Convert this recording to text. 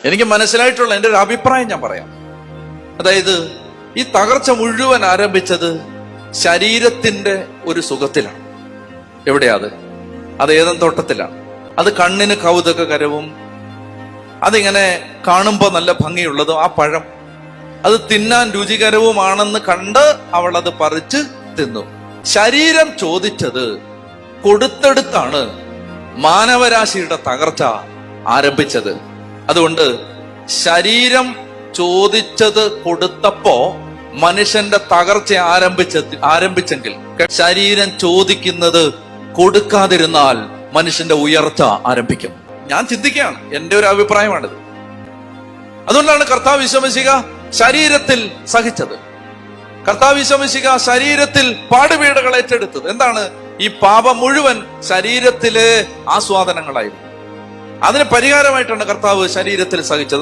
എനിക്ക് മനസ്സിലായിട്ടുള്ള എൻ്റെ ഒരു അഭിപ്രായം ഞാൻ പറയാം. അതായത് ഈ തകർച്ച മുഴുവൻ ആരംഭിച്ചത് ശരീരത്തിന്റെ ഒരു സുഖത്തിലാണ്. എവിടെയാ അത് ഏതൻ തോട്ടത്തിലാണ്. അത് കണ്ണിന് കൗതുകകരവും അതിങ്ങനെ കാണുമ്പോ നല്ല ഭംഗിയുള്ളതും ആ പഴം അത് തിന്നാൻ രുചികരവുമാണെന്ന് കണ്ട് അവൾ അത് പറിച്ച് തിന്നു. ശരീരം ചോദിച്ചത് കൊടുത്തെടുത്താണ് മാനവരാശിയുടെ തകർച്ച ആരംഭിച്ചത്. അതുകൊണ്ട് ശരീരം ചോദിച്ചത് കൊടുത്തപ്പോ മനുഷ്യന്റെ തകർച്ച ആരംഭിച്ചെങ്കിൽ ശരീരം ചോദിക്കുന്നത് കൊടുക്കാതിരുന്നാൽ മനുഷ്യന്റെ ഉയർച്ച ആരംഭിക്കും. ഞാൻ ചിന്തിക്കുകയാണ്, എന്റെ ഒരു അഭിപ്രായമാണിത്. അതുകൊണ്ടാണ് കർത്താവ് ഈശോ മിശിഹാ ശരീരത്തിൽ സഹിച്ചത്. കർത്താവ് ഈശോ മിശിഹാ ശരീരത്തിൽ പാടുപീഡകൾ ഏറ്റെടുത്തത്. എന്താണ്? ഈ പാപം മുഴുവൻ ശരീരത്തിലെ ആസ്വാദനങ്ങളായിരുന്നു. അതിന് പരിഹാരമായിട്ടാണ് കർത്താവ് ശരീരത്തിൽ സഹിച്ചത്.